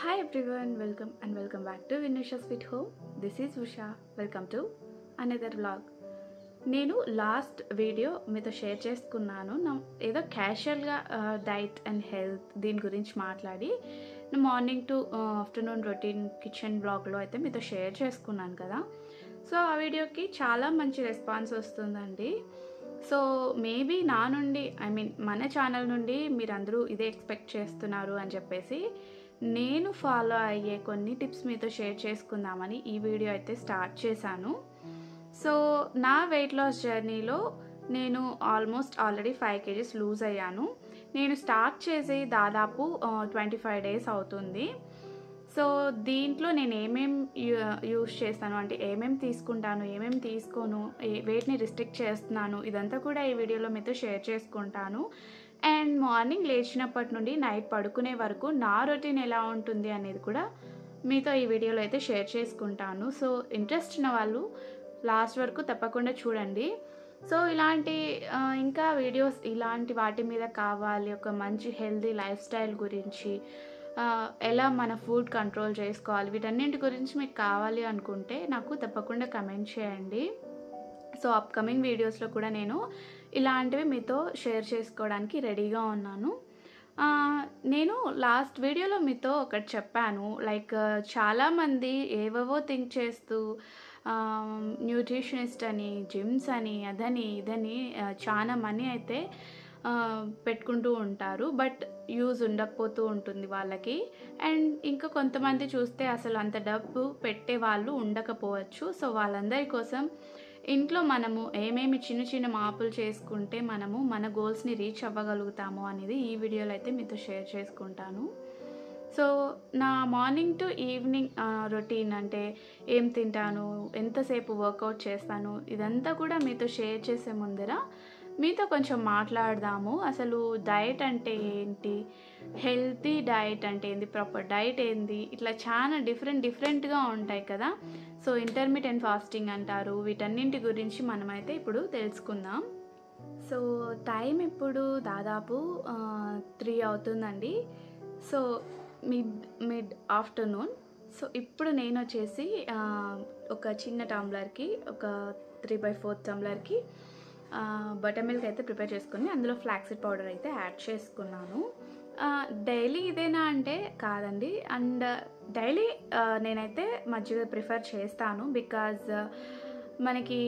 Hi everyone, welcome back to Vinusha's Sweet Home. This is Usha. Welcome to another vlog. నేను last video మీతో share చేసుకున్నాను. ఏదో క్యాషువల్గా diet and health దీని గురించి మాట్లాడి morning to afternoon routine kitchen బ్లాగ్లో అయితే మీతో షేర్ చేసుకున్నాను కదా. సో ఆ వీడియోకి చాలా మంచి రెస్పాన్స్ వస్తుందండి. సో మేబీ నా నుండి మన ఛానల్ నుండి మీరందరూ ఇదే ఎక్స్పెక్ట్ చేస్తున్నారు అని చెప్పేసి నేను ఫాలో అయ్యే కొన్ని టిప్స్ మీతో షేర్ చేసుకుందామని ఈ వీడియో అయితే స్టార్ట్ చేశాను. సో నా వెయిట్ లాస్ జర్నీలో నేను ఆల్రెడీ 5 kgs లూజ్ అయ్యాను. నేను స్టార్ట్ చేసి దాదాపు 25 days అవుతుంది. సో దీంట్లో నేను యూస్ చేస్తాను అంటే ఏమేమి తీసుకుంటాను, ఏమేమి తీసుకోను, వెయిట్ని రిస్ట్రిక్ట్ చేస్తున్నాను, ఇదంతా కూడా ఈ వీడియోలో మీతో షేర్ చేసుకుంటాను. అండ్ మార్నింగ్ లేచినప్పటి నుండి నైట్ పడుకునే వరకు నా రొటీన్ ఎలా ఉంటుంది అనేది కూడా మీతో ఈ వీడియోలో అయితే షేర్ చేసుకుంటాను. సో ఇంట్రెస్ట్ ఉన్న వాళ్ళు లాస్ట్ వరకు తప్పకుండా చూడండి. సో ఇలాంటి ఇంకా వీడియోస్ ఇలాంటి వాటి మీద కావాలి, ఒక మంచి హెల్తీ లైఫ్ స్టైల్ గురించి, ఎలా మన ఫుడ్ కంట్రోల్ చేసుకోవాలి, వీటన్నింటి గురించి మీకు కావాలి అనుకుంటే నాకు తప్పకుండా కమెంట్ చేయండి. సో అప్కమింగ్ వీడియోస్లో కూడా నేను ఇలాంటివి మీతో షేర్ చేసుకోవడానికి రెడీగా ఉన్నాను. నేను లాస్ట్ వీడియోలో మీతో ఒకటి చెప్పాను, లైక్ చాలామంది ఏవేవో థింక్ చేస్తూ న్యూట్రిషనిస్ట్ అని, జిమ్స్ అని, అదని ఇదని చాలా మనీ అయితే పెట్టుకుంటూ ఉంటారు. బట్ యూజ్ ఉండకపోతూ ఉంటుంది వాళ్ళకి. అండ్ ఇంకా కొంతమంది చూస్తే అసలు అంత డబ్బు పెట్టే వాళ్ళు ఉండకపోవచ్చు. సో వాళ్ళందరి కోసం ఇంట్లో మనము ఏమేమి చిన్న చిన్న మార్పులు చేసుకుంటే మనము మన గోల్స్ని రీచ్ అవ్వగలుగుతాము అనేది ఈ వీడియోలో అయితే మీతో షేర్ చేసుకుంటాను. సో నా మార్నింగ్ టు ఈవినింగ్ రొటీన్ అంటే ఏం తింటాను, ఎంతసేపు వర్కౌట్ చేస్తాను, ఇదంతా కూడా మీతో షేర్ చేసే ముందర మీతో కొంచెం మాట్లాడదాము. అసలు డైట్ అంటే ఏంటి, హెల్తీ డైట్ అంటే ఏంది, ప్రాపర్ డైట్ ఏంది, ఇట్లా చాలా డిఫరెంట్గా ఉంటాయి కదా. సో ఇంటర్మిటెంట్ ఫాస్టింగ్ అంటారు. వీటన్నింటి గురించి మనమైతే ఇప్పుడు తెలుసుకుందాం. సో టైం ఇప్పుడు దాదాపు 3 అవుతుందండి. So mid afternoon. సో ఇప్పుడు నేను వచ్చేసి ఒక చిన్న టంబ్లర్కి, ఒక 3/4 టంబ్లర్కి బటర్ మిల్క్ అయితే ప్రిపేర్ చేసుకుని అందులో ఫ్లాక్సీడ్ పౌడర్ అయితే యాడ్ చేసుకున్నాను. డైలీ ఇదేనా అంటే కాదండి. అండ్ డైలీ నేనైతే మజ్జిగ ప్రిఫర్ చేస్తాను. బికాజ్ మనకి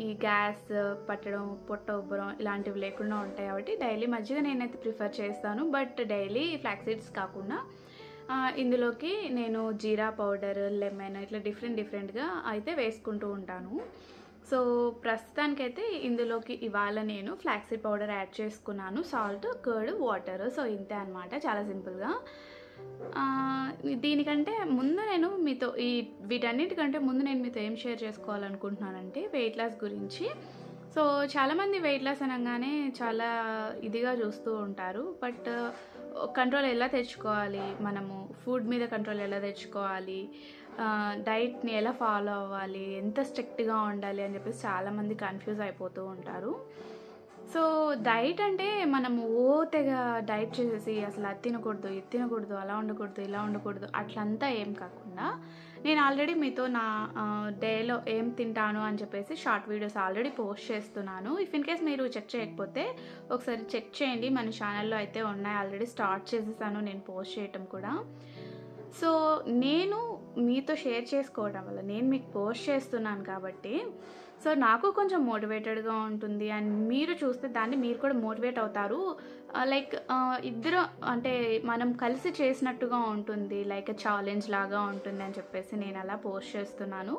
ఈ గ్యాస్ పట్టడం, పొట్ట ఉబ్బరం ఇలాంటివి లేకుండా ఉంటాయి కాబట్టి డైలీ మజ్జిగ నేనైతే ప్రిఫర్ చేస్తాను. బట్ డైలీ ఫ్లాక్సీడ్స్ కాకుండా ఇందులోకి నేను జీరా పౌడర్, లెమన్ ఇట్లా డిఫరెంట్గా అయితే వేసుకుంటూ ఉంటాను. సో ప్రస్తుతానికైతే ఇందులోకి ఇవాళ నేను ఫ్లాక్సీడ్ పౌడర్ యాడ్ చేసుకున్నాను, సాల్ట్, కర్డ్, వాటర్. సో ఇంతే అనమాట, చాలా సింపుల్గా. దీనికంటే ముందు నేను మీతో వీటన్నిటికంటే ముందు నేను మీతో ఏం షేర్ చేసుకోవాలనుకుంటున్నానంటే వెయిట్ లాస్ గురించి. సో చాలామంది వెయిట్ లాస్ అనగానే చాలా ఇదిగా చూస్తూ ఉంటారు. బట్ కంట్రోల్ ఎలా తెచ్చుకోవాలి, మనము ఫుడ్ మీద కంట్రోల్ ఎలా తెచ్చుకోవాలి, డైట్ని ఎలా ఫాలో అవ్వాలి, ఎంత స్ట్రిక్ట్గా ఉండాలి అని చెప్పేసి చాలామంది కన్ఫ్యూజ్ అయిపోతూ ఉంటారు. సో డైట్ అంటే మనము తెగ డైట్ చేసేసి అసలు అది తినకూడదు, ఇది తినకూడదు, అలా ఉండకూడదు, ఇలా ఉండకూడదు అట్లంతా ఏం కాకుండా, నేను ఆల్రెడీ మీతో నా డేలో ఏం తింటాను అని చెప్పేసి షార్ట్ వీడియోస్ ఆల్రెడీ పోస్ట్ చేస్తున్నాను. ఇఫ్ ఇన్ కేస్ మీరు చెక్ చేయకపోతే ఒకసారి చెక్ చేయండి, మన ఛానల్లో అయితే ఉన్నాయి. ఆల్రెడీ స్టార్ట్ చేసేసాను నేను పోస్ట్ చేయటం కూడా. సో నేను మీతో షేర్ చేసుకోవడం వల్ల, నేను మీకు పోస్ట్ చేస్తున్నాను కాబట్టి సో నాకు కొంచెం మోటివేటెడ్గా ఉంటుంది. అండ్ మీరు చూస్తే దాన్ని మీరు కూడా మోటివేట్ అవుతారు. లైక్ ఇద్దరు అంటే మనం కలిసి చేసినట్టుగా ఉంటుంది, లైక్ ఛాలెంజ్ లాగా ఉంటుంది అని చెప్పేసి నేను అలా పోస్ట్ చేస్తున్నాను.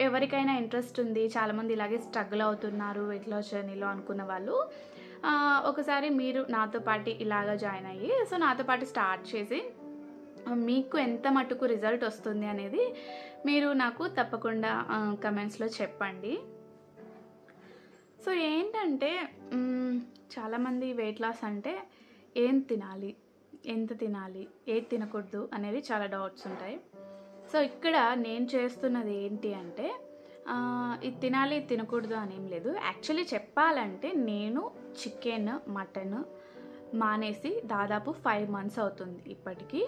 ఎవరికైనా ఇంట్రెస్ట్ ఉంది, చాలామంది ఇలాగే స్ట్రగుల్ అవుతున్నారు వెయిట్ లాస్ జర్నీలో అనుకున్న వాళ్ళు ఒకసారి మీరు నాతో పాటు ఇలాగా జాయిన్ అయ్యి సో నాతో పాటు స్టార్ట్ చేసి మీకు ఎంత మటుకు రిజల్ట్ వస్తుంది అనేది మీరు నాకు తప్పకుండా కమెంట్స్లో చెప్పండి. సో ఏంటంటే చాలామంది వెయిట్ లాస్ అంటే ఏం తినాలి, ఎంత తినాలి, ఏది తినకూడదు అనేది చాలా డౌట్స్ ఉంటాయి. సో ఇక్కడ నేను చేస్తున్నది ఏంటి అంటే ఇది తినాలి, ఇది తినకూడదు అని ఏం లేదు. యాక్చువల్లీ చెప్పాలంటే నేను చికెన్, మటన్ మానేసి దాదాపు 5 months అవుతుంది ఇప్పటికీ.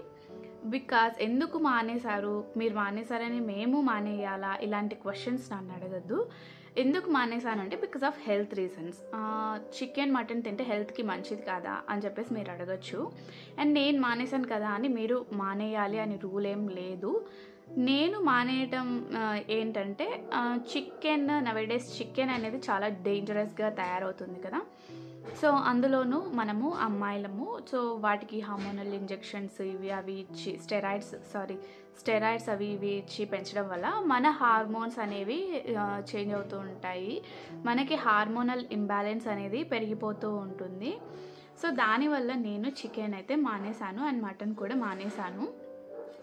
బికాజ్ ఎందుకు మానేశారు, మీరు మానేశారని మేము మానేయాలా, ఇలాంటి క్వశ్చన్స్ నన్ను అడగద్దు. ఎందుకు మానేశాను అంటే because of health reasons. Chicken mutton తింటే హెల్త్కి మంచిది కాదా అని చెప్పేసి మీరు అడగచ్చు. అండ్ నేను మానేశాను కదా అని మీరు మానేయాలి అని రూల్ ఏం లేదు. నేను మానేయటం ఏంటంటే చికెన్ నవేడేస్ చికెన్ అనేది చాలా డేంజరస్గా తయారవుతుంది కదా. సో అందులోనూ మనము అమ్మాయిలము, సో వాటికి హార్మోనల్ ఇంజెక్షన్స్ ఇవి అవి ఇచ్చి స్టెరాయిడ్స్ అవి ఇవి ఇచ్చి పెంచడం వల్ల మన హార్మోన్స్ అనేవి చేంజ్ అవుతూ ఉంటాయి. మనకి హార్మోనల్ ఇంబ్యాలెన్స్ అనేది పెరిగిపోతూ ఉంటుంది. సో దానివల్ల నేను చికెన్ అయితే మానేశాను అండ్ మటన్ కూడా మానేశాను.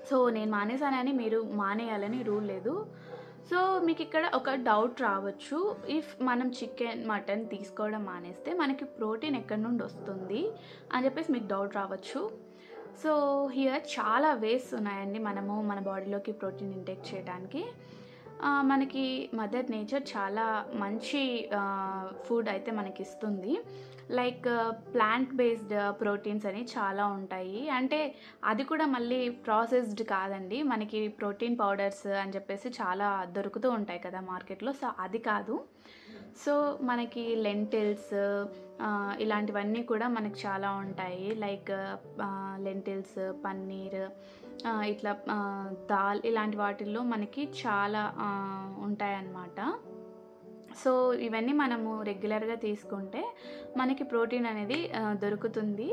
సో నేను మానేశానని మీరు మానేయాలని రూల్ లేదు. సో మీకు ఇక్కడ ఒక డౌట్ రావచ్చు, ఇఫ్ మనం చికెన్ మటన్ తీసుకోవడం మానేస్తే మనకి ప్రోటీన్ ఎక్కడి నుండి వస్తుంది అని చెప్పేసి మీకు డౌట్ రావచ్చు. సో హియర్ చాలా వేస్ ఉన్నాయండి మనము మన బాడీలోకి ప్రోటీన్ ఇంటేక్ చేయడానికి. మనకి మదర్ నేచర్ చాలా మంచి ఫుడ్ అయితే మనకి ఇస్తుంది. లైక్ ప్లాంట్ బేస్డ్ ప్రోటీన్స్ అని చాలా ఉంటాయి. అంటే అది కూడా మళ్ళీ ప్రాసెస్డ్ కాదండి, మనకి ప్రోటీన్ పౌడర్స్ అని చెప్పేసి చాలా దొరుకుతూ ఉంటాయి కదా మార్కెట్లో. సో అది కాదు. సో మనకి లెంటిల్స్ ఇలాంటివన్నీ కూడా మనకి చాలా ఉంటాయి. లైక్ లెంటిల్స్, పన్నీర్, ఇట్లా దాల్ ఇలాంటి వాటిల్లో మనకి చాలా ఉంటాయన్నమాట. సో ఇవన్నీ మనము రెగ్యులర్గా తీసుకుంటే మనకి ప్రోటీన్ అనేది దొరుకుతుంది.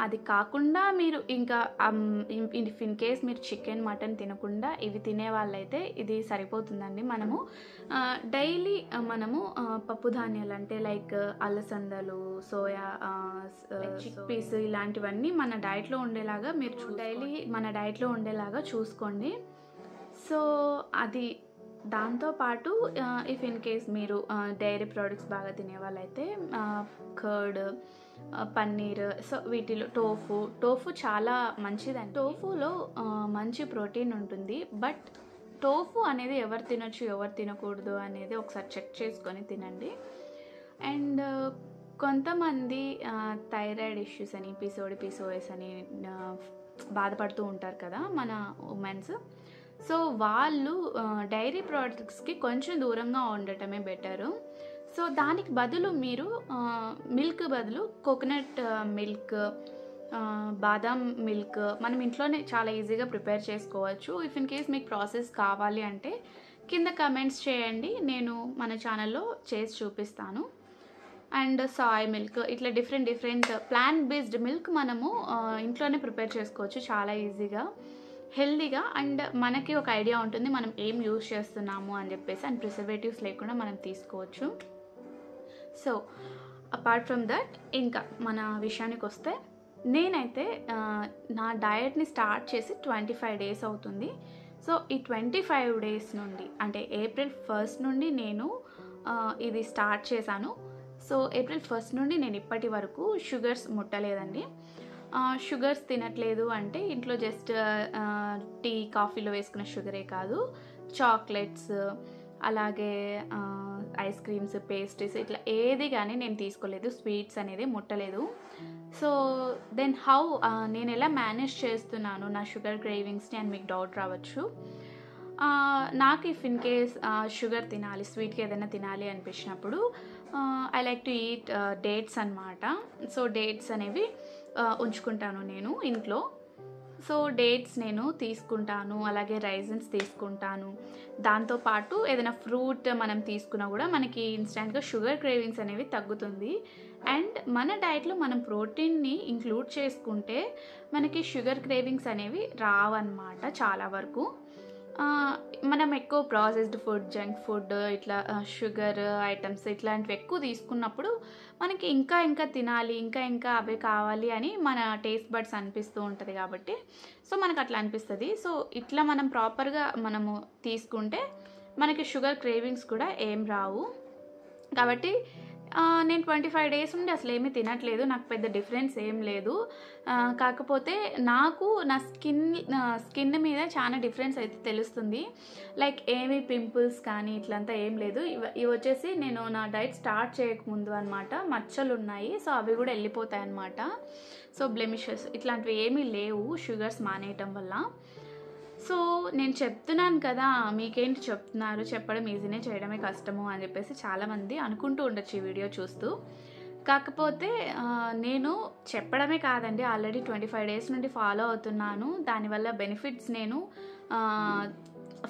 అది కాకుండా మీరు ఇంకా ఇన్ కేస్ మీరు చికెన్ మటన్ తినకుండా ఇవి తినే వాళ్ళైతే ఇది సరిపోతుందండి. మనము డైలీ మనము పప్పు ధాన్యాలు అంటే లైక్ అలసందలు, సోయా, చిక్ పీస్ ఇలాంటివన్నీ మన డైట్లో ఉండేలాగా మీరు డైలీ మన డైట్లో ఉండేలాగా చూసుకోండి. సో అది దాంతోపాటు ఇఫ్ ఇన్ కేస్ మీరు డైరీ ప్రోడక్ట్స్ బాగా తినే వాళ్ళైతే కర్డ్, పన్నీర్, సో వీటిలో టోఫు చాలా మంచిదండి. టోఫులో మంచి ప్రోటీన్ ఉంటుంది. బట్ టోఫు అనేది ఎవరు తినొచ్చు ఎవరు తినకూడదు అనేది ఒకసారి చెక్ చేసుకొని తినండి. అండ్ కొంతమంది థైరాయిడ్ ఇష్యూస్ అని, PCOS అని బాధపడుతూ ఉంటారు కదా మన ఉమెన్స్. సో వాళ్ళు డైరీ ప్రోడక్ట్స్కి కొంచెం దూరంగా ఉండటమే బెటరు. సో దానికి బదులు మీరు మిల్క్ బదులు కోకోనట్ మిల్క్, బాదాం మిల్క్ మనం ఇంట్లోనే చాలా ఈజీగా ప్రిపేర్ చేసుకోవచ్చు. ఇఫ్ ఇన్ కేస్ మీకు ప్రాసెస్ కావాలి అంటే కింద కమెంట్స్ చేయండి, నేను మన ఛానల్లో చేసి చూపిస్తాను. అండ్ సాయ్ మిల్క్, ఇట్లా డిఫరెంట్ ప్లాంట్ బేస్డ్ మిల్క్ మనము ఇంట్లోనే ప్రిపేర్ చేసుకోవచ్చు చాలా ఈజీగా, హెల్దీగా. అండ్ మనకి ఒక ఐడియా ఉంటుంది మనం ఏం యూజ్ చేస్తున్నాము అని చెప్పేసి, అండ్ ప్రిజర్వేటివ్స్ లేకుండా మనం తీసుకోవచ్చు. సో అపార్ట్ ఫ్రమ్ దట్ ఇంకా మన విషయానికి వస్తే, నేనైతే నా డయట్ని స్టార్ట్ చేసి 25 డేస్ అవుతుంది. సో ఈ 25 డేస్ నుండి అంటే April 1st నుండి నేను ఇది స్టార్ట్ చేశాను. సో April 1st నుండి నేను ఇప్పటి వరకు షుగర్స్ ముట్టలేదండి. షుగర్స్ తినట్లేదు అంటే ఇంట్లో జస్ట్ టీ, కాఫీలో వేసుకున్న షుగరే కాదు, చాక్లెట్స్, అలాగే ఐస్ క్రీమ్స్, పేస్ట్రీస్ ఇట్లా ఏది కానీ నేను తీసుకోలేదు. స్వీట్స్ అనేది ముట్టలేదు. సో దెన్ నేను ఎలా మేనేజ్ చేస్తున్నాను నా షుగర్ క్రేవింగ్స్ని అని మీకు డౌట్ రావచ్చు. నాకు ఇఫ్ ఇన్ కేస్ షుగర్ తినాలి, స్వీట్కి ఏదైనా తినాలి అనిపించినప్పుడు I like to eat dates అనమాట. సో డేట్స్ అనేవి ఉంచుకుంటాను నేను ఇంట్లో. సో డేట్స్ నేను తీసుకుంటాను, అలాగే రైజన్స్ తీసుకుంటాను. దాంతోపాటు ఏదైనా ఫ్రూట్ మనం తీసుకున్నా కూడా మనకి ఇన్స్టెంట్గా షుగర్ క్రేవింగ్స్ అనేవి తగ్గుతుంది. అండ్ మన డైట్లో మనం ప్రోటీన్ని ఇంక్లూడ్ చేసుకుంటే మనకి షుగర్ క్రేవింగ్స్ అనేవి రావన్నమాట చాలా వరకు. మనం ఎక్కువ ప్రాసెస్డ్ ఫుడ్, జంక్ ఫుడ్, ఇట్లా షుగర్ ఐటమ్స్ ఇట్లాంటివి ఎక్కువ తీసుకున్నప్పుడు మనకి ఇంకా తినాలి, ఇంకా అవే కావాలి అని మన టేస్ట్ బడ్స్ అనిపిస్తూ ఉంటుంది కాబట్టి సో మనకు అట్లా అనిపిస్తుంది. సో ఇట్లా మనం ప్రాపర్గా మనము తీసుకుంటే మనకి షుగర్ క్రేవింగ్స్ కూడా ఏం రావు. కాబట్టి నేను 25 డేస్ నుండి అసలేమీ తినట్లేదు. నాకు పెద్ద డిఫరెన్స్ ఏం లేదు. కాకపోతే నాకు నా స్కిన్ మీద చాలా డిఫరెన్స్ అయితే తెలుస్తుంది. లైక్ ఏమి పింపుల్స్ కానీ ఇట్లంతా ఏం లేదు. ఇవి వచ్చేసి నేను నా డైట్ స్టార్ట్ చేయకముందు అనమాట. మచ్చలున్నాయి. సో అవి కూడా వెళ్ళిపోతాయి అనమాట. సో బ్లెమిషెస్ ఇట్లాంటివి ఏమీ లేవు షుగర్స్ మానేయటం వల్ల. సో నేను చెప్తున్నాను కదా, మీకేంటి చెప్తున్నారు, చెప్పడం ఈజీనే చేయడమే కష్టము అని చెప్పేసి చాలామంది అనుకుంటూ ఉండొచ్చు ఈ వీడియో చూస్తూ. కాకపోతే నేను చెప్పడమే కాదండి, ఆల్రెడీ 25 డేస్ నుండి ఫాలో అవుతున్నాను. దానివల్ల బెనిఫిట్స్ నేను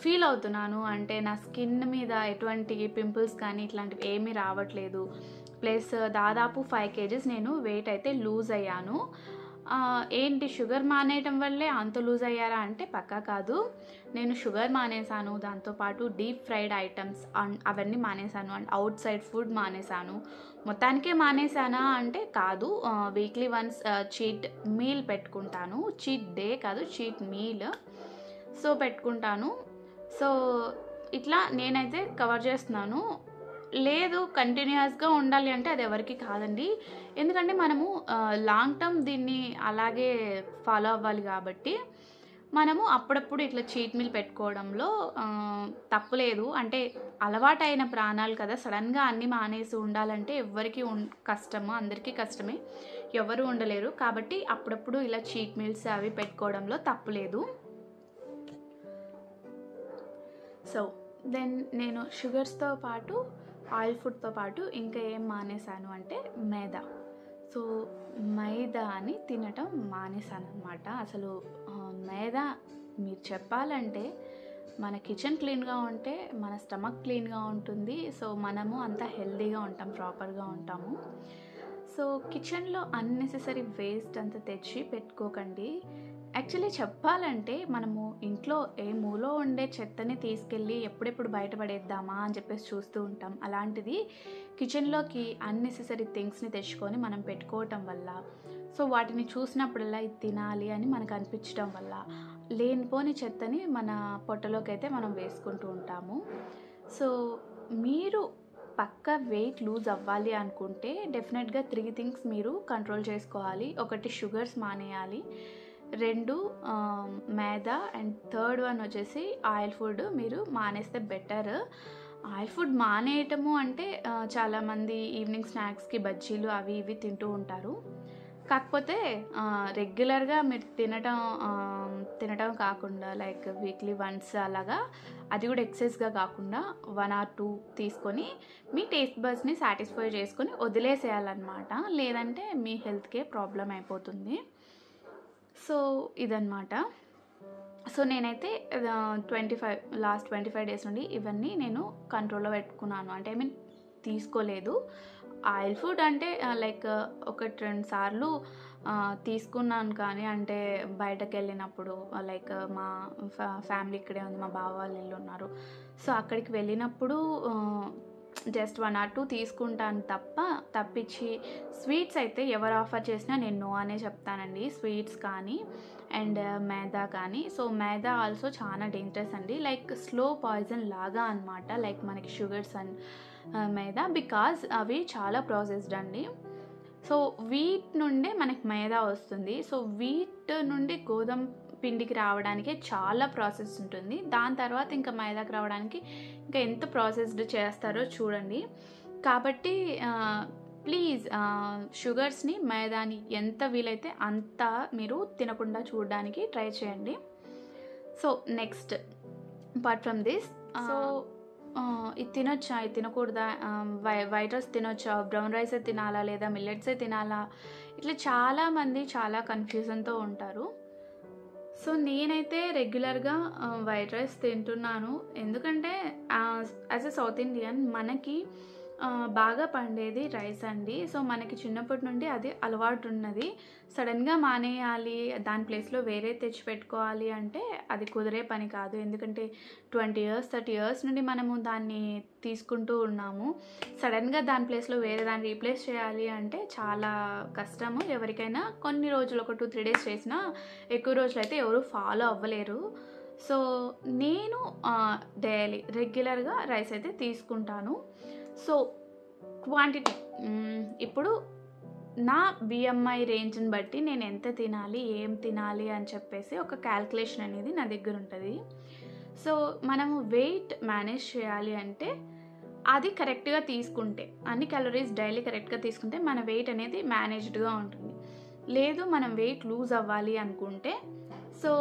ఫీల్ అవుతున్నాను. అంటే నా స్కిన్ మీద ఎటువంటి పింపుల్స్ కానీ ఇట్లాంటివి ఏమీ రావట్లేదు. ప్లస్ దాదాపు 5 kgs నేను వెయిట్ అయితే లూజ్ అయ్యాను. ఏంటి షుగర్ మానేయటం వల్లే అంత లూజ్ అయ్యారా అంటే పక్కా కాదు. నేను షుగర్ మానేశాను, దాంతోపాటు డీప్ ఫ్రైడ్ ఐటమ్స్ అవన్నీ మానేశాను, అండ్ అవుట్ సైడ్ ఫుడ్ మానేశాను. మొత్తానికే మానేశానా అంటే కాదు. వీక్లీ వన్స్ చీట్ మీల్ పెట్టుకుంటాను. చీట్ డే కాదు, చీట్ మీల్ సో పెట్టుకుంటాను. సో ఇట్లా నేనైతే కవర్ చేస్తున్నాను. లేదు కంటిన్యూస్గా ఉండాలి అంటే అది ఎవరికి కాదండి. ఎందుకంటే మనము లాంగ్ టర్మ్ దీన్ని అలాగే ఫాలో అవ్వాలి కాబట్టి మనము అప్పుడప్పుడు ఇట్లా చీట్ మీల్ పెట్టుకోవడంలో తప్పులేదు. అంటే అలవాటైన ప్రాణాలు కదా, సడన్గా అన్నీ మానేసి ఉండాలంటే ఎవరికి కష్టము, అందరికీ కష్టమే, ఎవరు ఉండలేరు. కాబట్టి అప్పుడప్పుడు ఇలా చీట్ మీల్స్ అవి పెట్టుకోవడంలో తప్పులేదు. సో దెన్ నేను షుగర్స్తో పాటు ఆయిల్ ఫుడ్తో పాటు ఇంకా ఏం మానేశాను అంటే మైదా. సో మైదాని తినటం మానేశాను అనమాట. అసలు మైదా మీరు చెప్పాలంటే మన కిచెన్ క్లీన్గా ఉంటే మన స్టమక్ క్లీన్గా ఉంటుంది. సో మనము అంతా హెల్తీగా ఉంటాం, ప్రాపర్గా ఉంటాము. సో కిచెన్లో అన్నెసెసరీ వేస్ట్ అంతా తెచ్చి పెట్టుకోకండి. యాక్చువల్లీ చెప్పాలంటే మనము ఇంట్లో ఏ మూలో ఉండే చెత్తని తీసుకెళ్ళి ఎప్పుడెప్పుడు బయటపడేద్దామా అని చెప్పేసి చూస్తూ ఉంటాం. అలాంటిది కిచెన్లోకి అన్నెసెసరీ థింగ్స్ని తెచ్చుకొని మనం పెట్టుకోవటం వల్ల, సో వాటిని చూసినప్పుడల్లా ఇది తినాలి అని మనకు అనిపించడం వల్ల లేనిపోని చెత్తని మన పొట్టలోకి అయితే మనం వేసుకుంటూ ఉంటాము. సో మీరు పక్క వెయిట్ లూజ్ అవ్వాలి అనుకుంటే డెఫినెట్గా 3 థింగ్స్ మీరు కంట్రోల్ చేసుకోవాలి. 1 షుగర్స్ మానేయాలి, 2 మైదా, అండ్ 3rd వన్ వచ్చేసి ఆయిల్ ఫుడ్ మీరు మానేస్తే బెటర్. ఆయిల్ ఫుడ్ మానేయటము అంటే చాలామంది ఈవినింగ్ స్నాక్స్కి బజ్జీలు అవి ఇవి తింటూ ఉంటారు. కాకపోతే రెగ్యులర్గా మీరు తినటం కాకుండా లైక్ వీక్లీ వన్స్ అలాగా, అది కూడా ఎక్సెస్గా కాకుండా 1 or 2 తీసుకొని మీ టేస్ట్ బడ్స్ని సాటిస్ఫై చేసుకొని వదిలేసేయాలన్నమాట. లేదంటే మీ హెల్త్కే ప్రాబ్లం అయిపోతుంది. సో ఇదన్నమాట. సో నేనైతే లాస్ట్ 25 డేస్ నుండి ఇవన్నీ నేను కంట్రోల్లో పెట్టుకున్నాను. అంటే ఐ మీన్ తీసుకోలేదు. ఆయిల్ ఫుడ్ అంటే లైక్ 1-2 సార్లు తీసుకున్నాను. కానీ అంటే బయటకు వెళ్ళినప్పుడు లైక్ మా ఫ్యామిలీ ఇక్కడే ఉంది, మా బావ వాళ్ళు ఇల్లు ఉన్నారు. సో అక్కడికి వెళ్ళినప్పుడు జస్ట్ 1 or 2 తీసుకుంటాను తప్పించి స్వీట్స్ అయితే ఎవరు ఆఫర్ చేసినా నేను నో అనే చెప్తానండి. స్వీట్స్ కానీ అండ్ మైదా కానీ. సో మైదా ఆల్సో చాలా డేంజరస్ అండి, లైక్ స్లో పాయిజన్ లాగా అనమాట. లైక్ మనకి షుగర్స్ అండ్ మైదా, బికాజ్ అవి చాలా ప్రాసెస్డ్ అండి. సో వీట్ నుండే మనకి మైదా వస్తుంది. సో వీట్ నుండి గోధుమ పిండికి రావడానికి చాలా ప్రాసెస్ ఉంటుంది. దాని తర్వాత ఇంకా మైదాకి రావడానికి ఇంకా ఎంత ప్రాసెస్డ్ చేస్తారో చూడండి. కాబట్టి ప్లీజ్ షుగర్స్ని, మైదాని ఎంత వీలైతే అంత మీరు తినకుండా చూడడానికి ట్రై చేయండి. So next apart from this, so ఇది తినొచ్చా, ఇది తినకూడదా, వైట్ రైస్ తినొచ్చా, బ్రౌన్ రైసే తినాలా లేదా మిల్లెట్సే తినాలా, ఇట్లా చాలామంది చాలా కన్ఫ్యూజన్తో ఉంటారు. సో నేనైతే రెగ్యులర్గా వైట్ రైస్ తింటున్నాను. ఎందుకంటే యాజ్ ఎ సౌత్ ఇండియన్ మనకి బాగా పండేది రైస్ అండి. సో మనకి చిన్నప్పటి నుండి అది అలవాటు ఉన్నది. సడన్గా మానేయాలి, దాని ప్లేస్లో వేరే తెచ్చి పెట్టుకోవాలి అంటే అది కుదిరే పని కాదు. ఎందుకంటే 20 years 30 years నుండి మనము దాన్ని తీసుకుంటూ ఉన్నాము. సడన్గా దాని ప్లేస్లో వేరే దాన్ని రీప్లేస్ చేయాలి అంటే చాలా కష్టము. ఎవరికైనా కొన్ని రోజులు, ఒక 2-3 days చేసినా ఎక్కువ రోజులు అయితే ఎవరు ఫాలో అవ్వలేరు. సో నేను డైలీ రెగ్యులర్గా రైస్ అయితే తీసుకుంటాను. సో క్వాంటిటీ ఇప్పుడు నా బిఎంఐ రేంజ్ని బట్టి నేను ఎంత తినాలి, ఏం తినాలి అని చెప్పేసి ఒక క్యాల్కులేషన్ అనేది నా దగ్గర ఉంటుంది. సో మనము వెయిట్ మేనేజ్ చేయాలి అంటే అది కరెక్ట్గా తీసుకుంటే, అన్ని క్యాలరీస్ డైలీ కరెక్ట్గా తీసుకుంటే మన వెయిట్ అనేది మేనేజ్డ్గా ఉంటుంది. లేదు మనం వెయిట్ లూజ్ అవ్వాలి అనుకుంటే, సో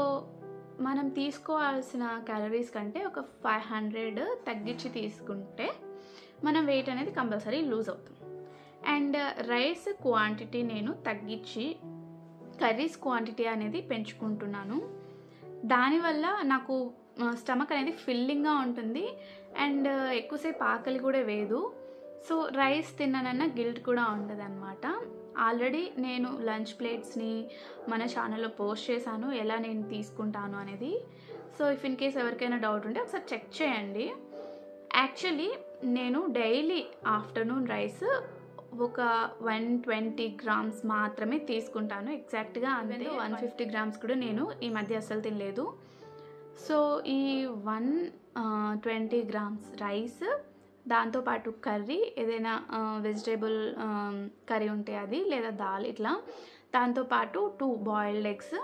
మనం తీసుకోవాల్సిన క్యాలరీస్ కంటే ఒక 500 తగ్గించి తీసుకుంటే మనం వెయిట్ అనేది కంపల్సరీ లూజ్ అవుతుంది. అండ్ రైస్ క్వాంటిటీ నేను తగ్గించి కర్రీస్ క్వాంటిటీ అనేది పెంచుకుంటున్నాను. దానివల్ల నాకు స్టమక్ అనేది ఫిల్లింగ్గా ఉంటుంది అండ్ ఎక్కువసేపు ఆకలి కూడా వేయదు. సో రైస్ తిన్నానన్న గిల్ట్ కూడా ఉండదు అనమాట. ఆల్రెడీ నేను లంచ్ ప్లేట్స్ని మన ఛానల్లో పోస్ట్ చేశాను, ఎలా నేను తీసుకుంటాను అనేది. సో ఇఫ్ ఇన్ కేస్ ఎవరికైనా డౌట్ ఉంటే ఒకసారి చెక్ చేయండి. యాక్చువల్లీ నేను డైలీ ఆఫ్టర్నూన్ రైస్ ఒక 120 గ్రామ్స్ మాత్రమే తీసుకుంటాను. ఎగ్జాక్ట్గా అంతే 150 గ్రామ్స్ కూడా నేను ఈ మధ్య అస్సలు తినలేదు. సో ఈ 120 గ్రామ్స్ రైస్, దాంతోపాటు కర్రీ ఏదైనా వెజిటేబుల్ కర్రీ ఉంటే అది, లేదా దాల్ ఇట్లా, దాంతోపాటు 2 బాయిల్డ్ ఎగ్స్,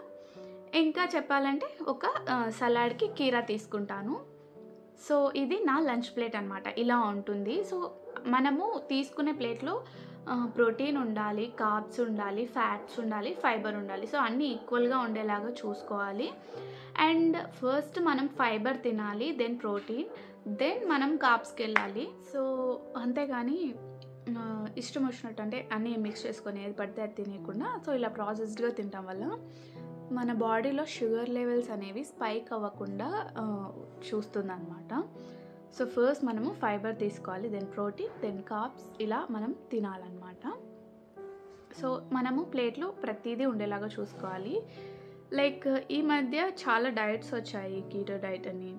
ఇంకా చెప్పాలంటే ఒక సలాడ్కి కీరా తీసుకుంటాను. సో ఇది నా లంచ్ ప్లేట్ అనమాట. ఇలా ఉంటుంది. సో మనము తీసుకునే ప్లేట్లో ప్రోటీన్ ఉండాలి, కార్బ్స్ ఉండాలి, ఫ్యాట్స్ ఉండాలి, ఫైబర్ ఉండాలి. సో అన్నీ ఈక్వల్గా ఉండేలాగా చూసుకోవాలి. అండ్ ఫస్ట్ మనం ఫైబర్ తినాలి, దెన్ ప్రోటీన్, దెన్ మనం కార్బ్స్కి వెళ్ళాలి. సో అంతేగాని ఇష్టం వచ్చినట్టు అంటే అన్నీ మిక్స్ చేసుకొని ఏది పడితే అది తినేయకుండా, సో ఇలా ప్రాసెస్డ్గా తినటం వల్ల మన బాడీలో షుగర్ లెవెల్స్ అనేవి స్పైక్ అవ్వకుండా చూస్తుంది అనమాట. సో ఫస్ట్ మనము ఫైబర్ తీసుకోవాలి, దెన్ ప్రోటీన్, దెన్ కార్బ్స్, ఇలా మనం తినాలన్నమాట. సో మనము ప్లేట్లో ప్రతిదీ ఉండేలాగా చూసుకోవాలి. లైక్ ఈ మధ్య చాలా డైట్స్ వచ్చాయి, కీటో డైట్ అని,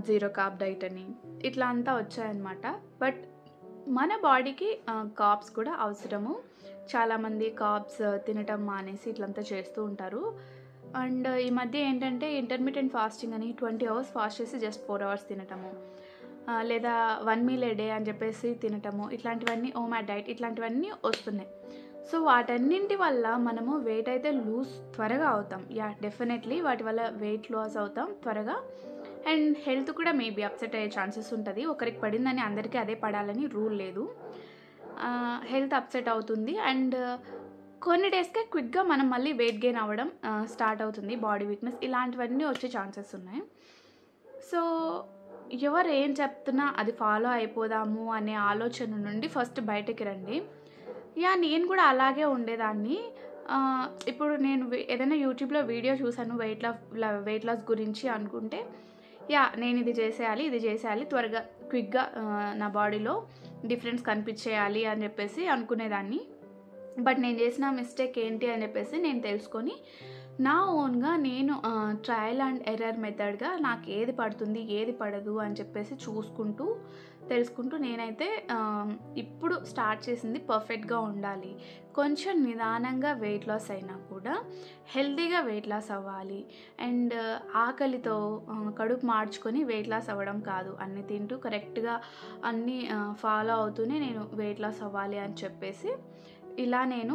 జీరో కార్బ్ డైట్ అని, ఇట్లా అంతా వచ్చాయన్నమాట. బట్ మన బాడీకి కార్బ్స్ కూడా అవసరము. చాలామంది కార్బ్స్ తినటం మానేసి ఇట్లంతా చేస్తూ ఉంటారు. అండ్ ఈ మధ్య ఏంటంటే ఇంటర్మీడియట్ ఫాస్టింగ్ అని 20 hours ఫాస్ట్ చేసి జస్ట్ 4 hours తినటము, లేదా 1 meal a day అని చెప్పేసి తినటము, ఇట్లాంటివన్నీ ఓమాడ్ డైట్ ఇట్లాంటివన్నీ వస్తున్నాయి. సో వాటన్నింటి వల్ల మనము వెయిట్ అయితే లూజ్ త్వరగా అవుతాం. యా డెఫినెట్లీ వాటి వల్ల వెయిట్ లాస్ అవుతాం త్వరగా. అండ్ హెల్త్ కూడా మేబీ అప్సెట్ అయ్యే ఛాన్సెస్ ఉంటుంది. ఒకరికి పడిందని అందరికీ అదే పడాలని రూల్ లేదు. హెల్త్ అప్సెట్ అవుతుంది అండ్ కొన్ని డేస్కే క్విక్గా మనం మళ్ళీ వెయిట్ గెయిన్ అవ్వడం స్టార్ట్ అవుతుంది, బాడీ వీక్నెస్ ఇలాంటివన్నీ వచ్చే ఛాన్సెస్ ఉన్నాయి. సో ఎవరు ఏం చెప్తున్నా అది ఫాలో అయిపోదాము అనే ఆలోచన నుండి ఫస్ట్ బయటకి రండి. యా నేను కూడా అలాగే ఉండేదాన్ని. ఇప్పుడు నేను ఏదైనా యూట్యూబ్లో వీడియో చూసాను వెయిట్ లాస్ గురించి అనుకుంటే, యా నేను ఇది చేసేయాలి త్వరగా క్విక్గా నా బాడీలో డిఫరెన్స్ కనిపించేయాలి అని చెప్పేసి అనుకునేదాన్ని. బట్ నేను చేసిన మిస్టేక్ ఏంటి అని చెప్పేసి నేను తెలుసుకొని నా ఓన్గా నేను ట్రయల్ అండ్ ఎర్రర్ మెథడ్గా నాకు ఏది పడుతుంది ఏది పడదు అని చెప్పేసి తెలుసుకుంటూ నేనైతే ఇప్పుడు స్టార్ట్ చేసింది పర్ఫెక్ట్గా ఉండాలి. కొంచెం నిదానంగా వెయిట్ లాస్ అయినా కూడా హెల్తీగా వెయిట్ లాస్ అవ్వాలి. అండ్ ఆకలితో కడుపు మార్చుకొని వెయిట్ లాస్ అవ్వడం కాదు, అన్నీ తింటూ కరెక్ట్గా అన్నీ ఫాలో అవుతూనే నేను వెయిట్ లాస్ అవ్వాలి అని చెప్పేసి ఇలా నేను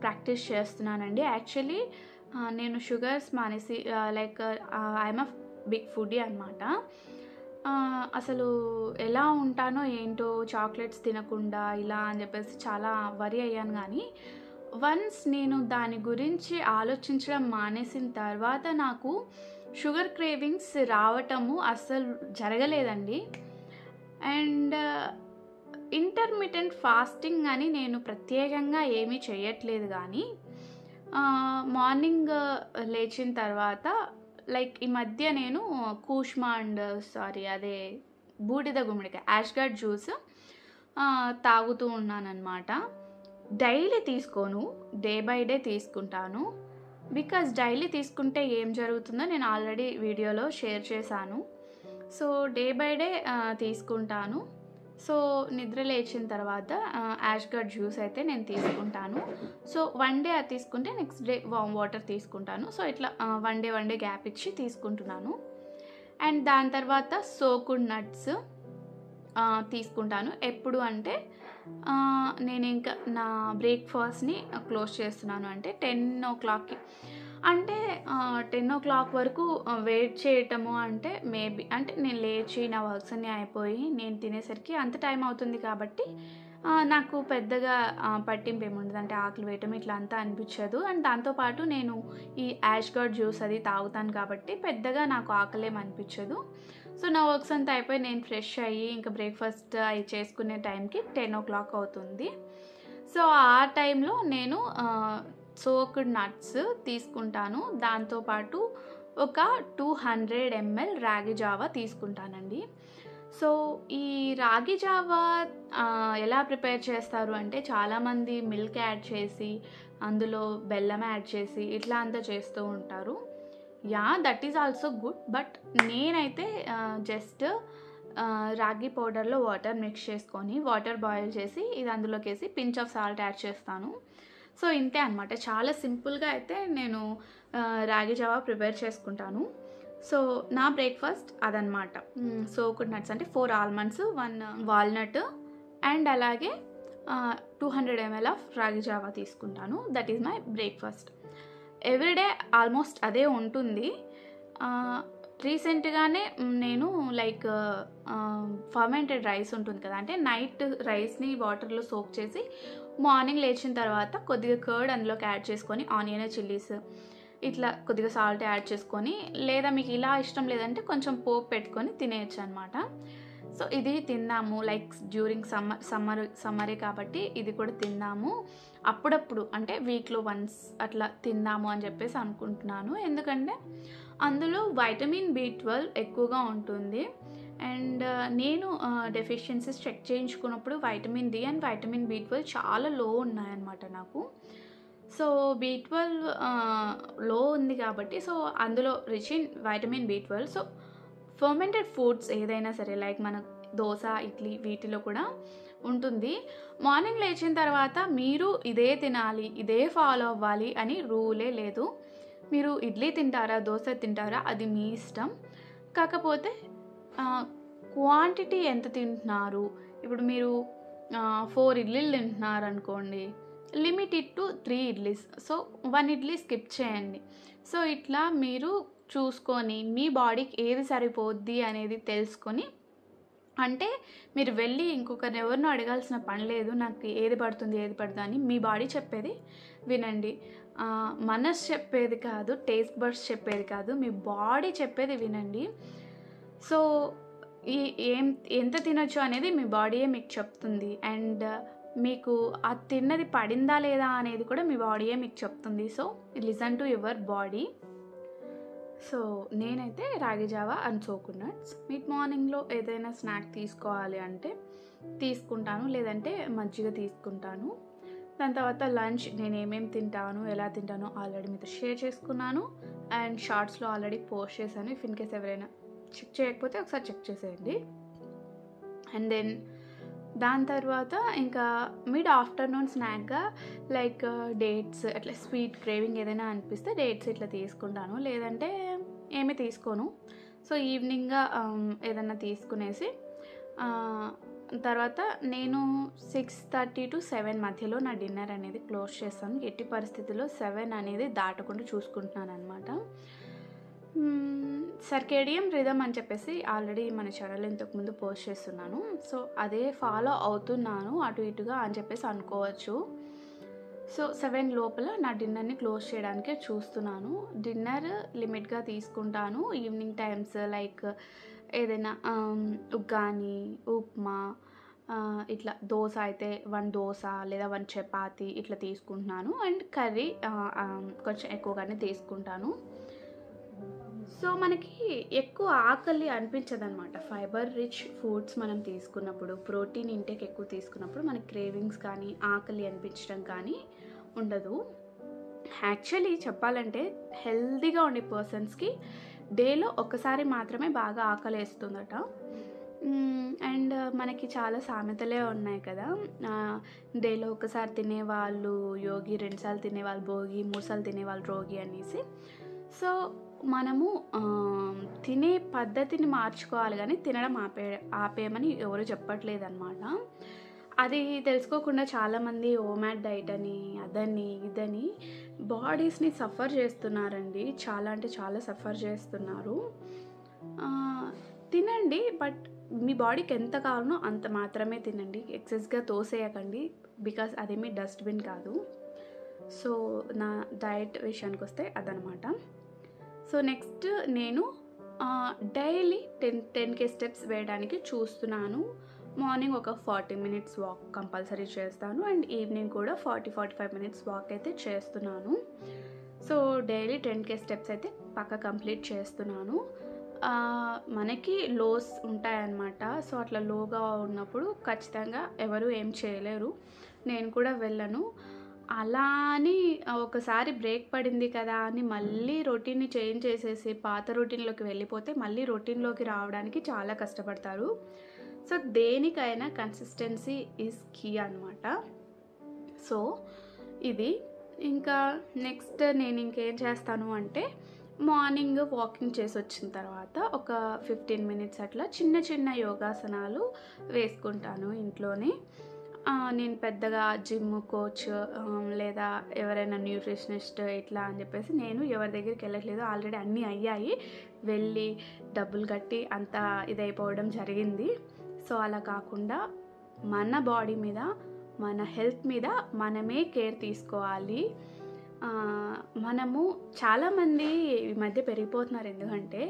ప్రాక్టీస్ చేస్తున్నానండి. యాక్చువల్లీ నేను షుగర్స్ మానేసి like I'm a big foodie అనమాట. అసలు ఎలా ఉంటానో ఏంటో చాక్లెట్స్ తినకుండా ఇలా అని చెప్పేసి చాలా వరి అయ్యాను. కానీ వన్స్ నేను దాని గురించి ఆలోచించడం మానేసిన తర్వాత నాకు షుగర్ క్రేవింగ్స్ రావటము అస్సలు జరగలేదండి. అండ్ ఇంటర్మిటెంట్ ఫాస్టింగ్ అని నేను ప్రత్యేకంగా ఏమీ చేయట్లేదు. కానీ మార్నింగ్ లేచిన తర్వాత లైక్ ఈ మధ్య నేను కూష్మా అండ్ అదే బూడిద గుమ్మడికాయ యాష్గార్డ్ జ్యూస్ తాగుతూ ఉన్నానన్నమాట. డైలీ తీసుకోను, డే బై డే తీసుకుంటాను. బికాజ్ డైలీ తీసుకుంటే ఏం జరుగుతుందో నేను ఆల్రెడీ వీడియోలో షేర్ చేశాను. సో డే బై డే తీసుకుంటాను. సో నిద్ర లేచిన తర్వాత యాష్గార్డ్ జ్యూస్ అయితే నేను తీసుకుంటాను. సో 1 day అది తీసుకుంటే నెక్స్ట్ డే వామ్ వాటర్ తీసుకుంటాను. సో ఇట్లా 1 day గ్యాప్ ఇచ్చి తీసుకుంటున్నాను. అండ్ దాని తర్వాత సోకుడ్ నట్స్ తీసుకుంటాను. ఎప్పుడు అంటే నేను ఇంకా నా బ్రేక్‌ఫాస్ట్‌ని క్లోజ్ చేస్తున్నాను. అంటే 10:00కి. అంటే 10:00 వరకు వెయిట్ చేయటము అంటే మేబీ అంటే నేను లేచి నా వర్క్స్ అన్నీ అయిపోయి నేను తినేసరికి అంత టైం అవుతుంది కాబట్టి నాకు పెద్దగా పట్టింపు ఏముండదు. అంటే ఆకలి వేయటం ఇట్లా అంతా అనిపించదు. అండ్ దాంతో పాటు నేను ఈ యాష్‌గర్డ్ జ్యూస్ అది తాగుతాను కాబట్టి పెద్దగా నాకు ఆకలేం అనిపించదు. సో, నా వర్క్స్ అంతా అయిపోయి నేను ఫ్రెష్ అయ్యి ఇంకా బ్రేక్‌ఫాస్ట్ అయి చేసుకునే టైంకి 10:00 అవుతుంది. సో, ఆ టైంలో నేను సోక్డ్ నట్స్ తీసుకుంటాను. దాంతో పాటు ఒక 200 ml రాగి జావా తీసుకుంటానండి. సో, ఈ రాగి జావా ఎలా ప్రిపేర్ చేస్తారు అంటే చాలామంది మిల్క్ యాడ్ చేసి, అందులో బెల్లం యాడ్ చేసి ఇట్లా అంతా చేస్తూ ఉంటారు. That is also good. But నేనైతే జస్ట్ రాగి పౌడర్‌లో వాటర్ మిక్స్ చేసుకొని, వాటర్ బాయిల్ చేసి ఇది అందులోకేసి పించ్ ఆఫ్ సాల్ట్ యాడ్ చేస్తాను. సో, ఇంతే అనమాట. చాలా సింపుల్‌గా అయితే నేను రాగి జావా ప్రిపేర్ చేసుకుంటాను. సో, నా బ్రేక్‌ఫాస్ట్ అదనమాట. సోక్డ్ నట్స్ అంటే 4 ఆల్మండ్స్, 1 వాల్‌నట్ అండ్ అలాగే 200 ml ఆఫ్ రాగి జావా తీసుకుంటాను. That is my breakfast. Everyday almost అదే ఉంటుంది. రీసెంట్‌గానే నేను లైక్ ఫర్మెంటెడ్ రైస్ ఉంటుంది కదా! అంటే నైట్ రైస్‌ని వాటర్‌లో సోక్ చేసి మార్నింగ్ లేచిన తర్వాత కొద్దిగా కర్డ్ అందులోకి యాడ్ చేసుకొని ఆనియన్, చిల్లీస్ ఇట్లా కొద్దిగా సాల్ట్ యాడ్ చేసుకొని, లేదా మీకు ఇలా ఇష్టం లేదంటే కొంచెం పోపు పెట్టుకొని తినేయొచ్చు అనమాట. సో, ఇది తిందాము లైక్ డ్యూరింగ్ సమ్మరే కాబట్టి ఇది కూడా తిందాము. అప్పుడప్పుడు అంటే వీక్‌లో వన్స్ అట్లా తిందాము అని చెప్పేసి అనుకుంటున్నాను. ఎందుకంటే అందులో వైటమిన్ B12 ఎక్కువగా ఉంటుంది. అండ్ నేను డెఫిషియన్సీస్ చెక్ చేయించుకున్నప్పుడు vitamin D and vitamin B12 చాలా లో ఉన్నాయన్నమాట నాకు. సో, B12 లో ఉంది కాబట్టి సో, అందులో rich in vitamin B12. So, fermented foods ఏదైనా సరే లైక్ మన దోస, ఇడ్లీ వీటిలో కూడా ఉంటుంది. మార్నింగ్ లేచిన తర్వాత మీరు ఇదే తినాలి, ఇదే ఫాలో అవ్వాలి అని రూలే లేదు. మీరు ఇడ్లీ తింటారా, దోస తింటారా అది మీ ఇష్టం. కాకపోతే క్వాంటిటీ ఎంత తింటున్నారు? ఇప్పుడు మీరు 4 ఇడ్లీలు తింటున్నారనుకోండి, limit it to 3 idlis. So, 1 idli స్కిప్ చేయండి. సో, ఇట్లా మీరు చూసుకొని మీ బాడీకి ఏది సరిపోద్ది అనేది తెలుసుకొని, అంటే మీరు వెళ్ళి ఇంకొకరిని ఎవరినో అడగాల్సిన పని లేదు. నాకు ఏది పడుతుంది అని మీ బాడీ చెప్పేది వినండి. మనసు చెప్పేది కాదు, టేస్ట్ బడ్స్ చెప్పేది కాదు, మీ బాడీ చెప్పేది వినండి. సో, ఎంత తినొచ్చు అనేది మీ బాడీయే మీకు చెప్తుంది. అండ్ మీకు ఆ తిన్నది పడిందా లేదా అనేది కూడా మీ బాడీయే మీకు చెప్తుంది. So, listen to your body. So, నేనైతే ragi java and soaked nuts. Mid మార్నింగ్‌లో ఏదైనా స్నాక్ తీసుకోవాలి అంటే తీసుకుంటాను. లేదంటే మజ్జిగ తీసుకుంటాను. దాని తర్వాత లంచ్ నేను ఏమేమి తింటాను, ఎలా తింటానో ఆల్రెడీ మీతో షేర్ చేసుకున్నాను. అండ్ షార్ట్స్‌లో ఆల్రెడీ పోస్ట్ చేశాను. ఇఫ్ ఇన్ కేస్ ఎవరైనా చెక్ చేయకపోతే ఒకసారి చెక్ చేసేయండి. అండ్ దెన్ దాని తర్వాత ఇంకా మిడ్ ఆఫ్టర్నూన్ స్నాక్‌గా లైక్ డేట్స్ అట్లా స్వీట్ క్రేవింగ్ ఏదైనా అనిపిస్తే డేట్స్ ఇట్లా తీసుకుంటాను. లేదంటే ఏమీ తీసుకోను. సో, ఈవినింగ్‌గా ఏదన్నా తీసుకునేసి తర్వాత నేను 6:30 to 7 మధ్యలో నా డిన్నర్ అనేది క్లోజ్ చేస్తాను. ఎట్టి పరిస్థితుల్లో 7 అనేది దాటకుండా చూసుకుంటున్నాననమాట. సర్కేడియం రిథమ్ అని చెప్పేసి ఆల్రెడీ మన ఛానల్లో ఇంతకుముందు పోస్ట్ చేస్తున్నాను. సో, అదే ఫాలో అవుతున్నాను అటు ఇటుగా అని చెప్పేసి అనుకోవచ్చు. సో, 7 లోపల నా డిన్నర్‌ని క్లోజ్ చేయడానికే చూస్తున్నాను. డిన్నర్ లిమిట్‌గా తీసుకుంటాను. ఈవినింగ్ టైమ్స్ లైక్ ఏదైనా ఉగ్గాని, ఉప్మా, ఇట్లా దోస అయితే 1 దోస లేదా 1 చపాతీ ఇట్లా తీసుకుంటున్నాను. అండ్ కర్రీ కొంచెం ఎక్కువగానే తీసుకుంటాను. సో, మనకి ఎక్కువ ఆకలి అనిపించదనమాట. ఫైబర్ రిచ్ ఫుడ్స్ మనం తీసుకున్నప్పుడు, ప్రోటీన్ ఇంటేక్ ఎక్కువ తీసుకున్నప్పుడు మనకి క్రేవింగ్స్ కానీ, ఆకలి అనిపించడం కానీ ఉండదు. యాక్చువల్లీ చెప్పాలంటే హెల్తీగా ఉండే పర్సన్స్‌కి డేలో ఒక్కసారి మాత్రమే బాగా ఆకలేస్తుందట. అండ్ మనకి చాలా సామెతలే ఉన్నాయి కదా! డేలో ఒకసారి తినేవాళ్ళు యోగి, 2 సార్లు తినేవాళ్ళు భోగి, 3 సార్లు తినేవాళ్ళు రోగి అనేసి. సో, మనము తినే పద్ధతిని మార్చుకోవాలి కానీ తినడం ఆపేయమని ఎవరు చెప్పట్లేదన్నమాట. అది తెలుసుకోకుండా చాలామంది ఓమాట్ డైట్ అని, అదని, ఇదని బాడీస్‌ని సఫర్ చేస్తున్నారండి. చాలా అంటే చాలా సఫర్ చేస్తున్నారు. తినండి, బట్ మీ బాడీకి ఎంత కావాలనో అంత మాత్రమే తినండి. ఎక్సెస్‌గా తోసేయకండి. బికాజ్ అదేమీ డస్ట్‌బిన్ కాదు. సో, నా డైట్ విషయానికొస్తే అదనమాట. సో, నెక్స్ట్ నేను డైలీ 10K స్టెప్స్ వేయడానికి చూస్తున్నాను. మార్నింగ్ ఒక 40 మినిట్స్ వాక్ కంపల్సరీ చేస్తాను. అండ్ ఈవినింగ్ కూడా 40-45 మినిట్స్ వాక్ అయితే చేస్తున్నాను. సో, డైలీ 10K స్టెప్స్ అయితే పక్కా కంప్లీట్ చేస్తున్నాను. మనకి లోస్ ఉంటాయన్నమాట. సో, అట్లా లోగా ఉన్నప్పుడు ఖచ్చితంగా ఎవరు ఏం చేయలేరు. నేను కూడా వెళ్ళను. అలా అని ఒకసారి బ్రేక్ పడింది కదా అని మళ్ళీ రొటీన్‌ని చేంజ్ చేసేసి పాత రొటీన్‌లోకి వెళ్ళిపోతే మళ్ళీ రొటీన్‌లోకి రావడానికి చాలా కష్టపడతారు. సో, దేనికైనా కన్సిస్టెన్సీ ఈజ్ కీ అనమాట. సో, ఇది. ఇంకా నెక్స్ట్ నేను ఇంకేం చేస్తాను అంటే మార్నింగ్ వాకింగ్ చేసొచ్చిన తర్వాత ఒక 15 మినిట్స్ అట్లా చిన్న చిన్న యోగాసనాలు వేసుకుంటాను ఇంట్లోనే. నేను పెద్దగా జిమ్ కోచ్ లేదా ఎవరైనా న్యూట్రిషనిస్ట్ ఇట్లా అని చెప్పేసి నేను ఎవరి దగ్గరికి వెళ్ళట్లేదు. ఆల్రెడీ అన్నీ అయ్యాయి. వెళ్ళి డబ్బులు కట్టి అంతా ఇదైపోవడం జరిగింది. సో, అలా కాకుండా మన బాడీ మీద, మన హెల్త్ మీద మనమే కేర్ తీసుకోవాలి. మనము చాలామంది ఈ మధ్య పెరిగిపోతున్నారు. ఎందుకంటే